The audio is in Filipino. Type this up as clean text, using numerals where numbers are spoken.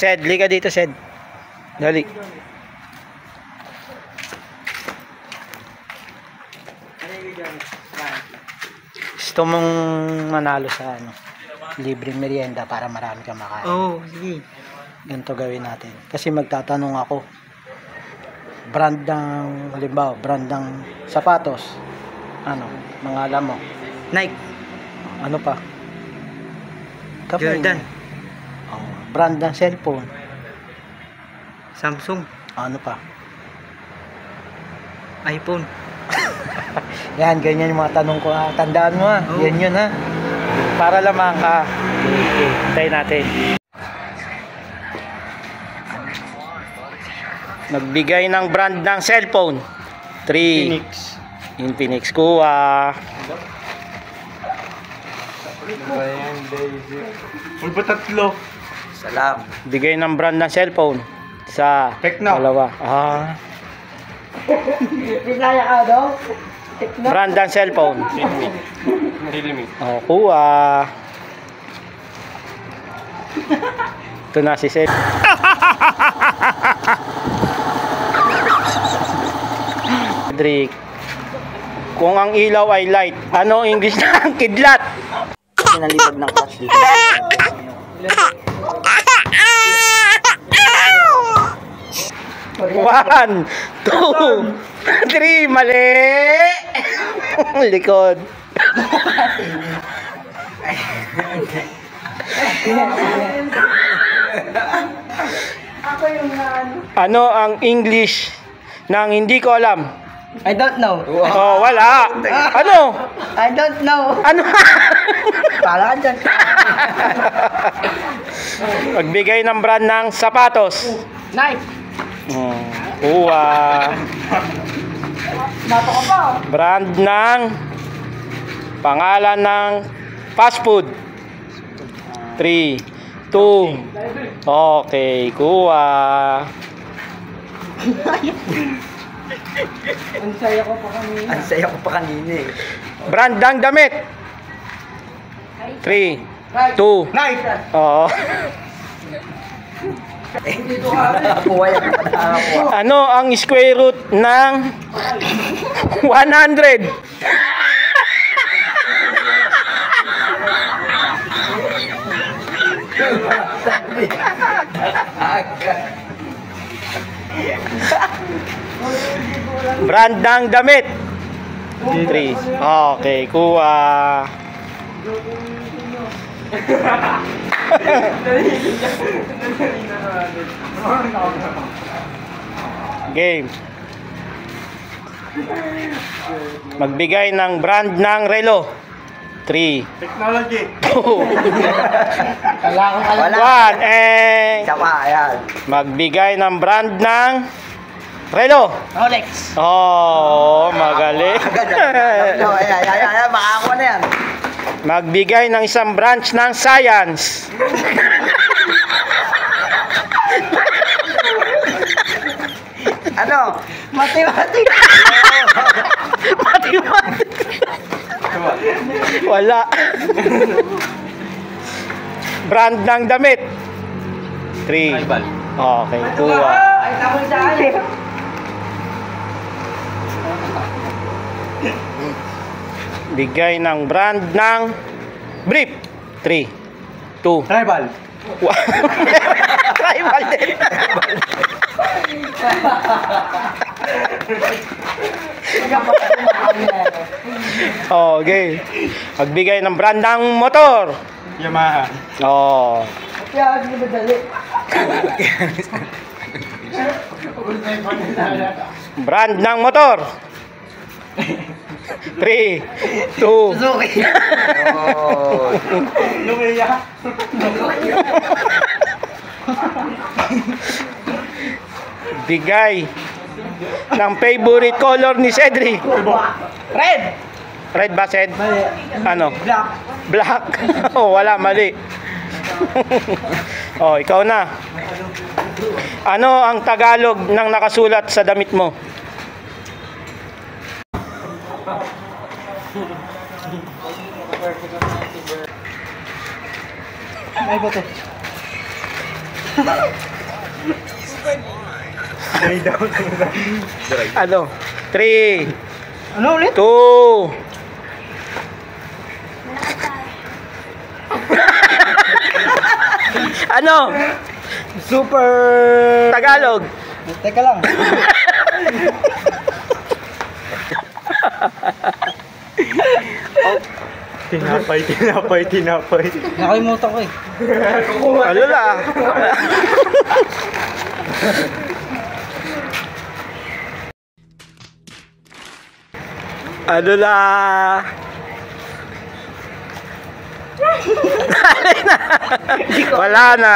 Sed, liga dito, Sed. Dali. Gusto mong manalo sa ano, libreng merienda para marami kang makain. Oo, sige. Ganito gawin natin. Kasi magtatanong ako. Brand ng, halimbawa, brand ng sapatos. Ano, mga alam mo. Nike. Ano pa? Jordan. Oh, brand ng cellphone. Samsung. Ano pa? iPhone. Yan, ganyan yung mga tanong ko. Tandaan mo ha. Oo. Yan yun ha. Para lamang ka. Okay. Tayo natin. Nagbigay ng brand ng cellphone. 3. Infinix. Kuha. Pulpa tatlo. Salam. Bigay ng brand ng cellphone. Sa Tecno. dalawa. Bisaya ka daw? Brand ng cellphone. Realme. Oh, kuha. Ito na si Seth. Cedric. Kung ang ilaw ay light, ano ang English ng kidlat? Sinalibag ng clutch dito. One, two, three, mali! Likod. Ano ang English ng hindi ko alam? I don't know. Oh, wala. Ano? I don't know. Ano? Pala ka dyan. Magbigay ng brand ng sapatos. Nike. Kuha. Bato ka pa. Brand ng pangalan ng fast food. 3, 2. Okay, kuha. Ang saya ko pa kanina. Ang saya ko pa kanina eh. Brand ng damit. 3, 2. Nike. Oo. Nakakuha yan. Nakakuha. Ano ang square root ng 100? Brand ng damit. 3. Okay, kuha. Game. Magbigay ng brand ng relo. 3, Technology. 2, Wala akong alam. 1, Isa pa, ayan. magbigay ng brand ng relo. Rolex. Oh, magaling. Ayan, makakuha na yan. Magbigay ng isang branch ng science. Ano? Mathematics. Mathematics. Wala. Brand ng damit. 3. Okay, kuha. Ay, tapos sa akin. Bigay ng brand ng brief. 3, 2, Tribal. 1. Tribal din. Okay. Magbigay ng brand ng motor. Yamaha. Oh. Kaya hindi madali. Brand ng motor. 3, 2. Suzuki. Lumia. Bigay ng favorite color ni Cedric. Red. Red ba, Ced? Ano? Black. Black. Oh, wala, mali. Oh, ikaw na. Ano ang Tagalog ng nakasulat sa damit mo? Ay, bato. Ano? 3, Ano ulit? 2. Ano? Super... Tagalog. Teka lang. Tinapay. Nakalimutan ko eh. Ano la? Ano la? Wala na.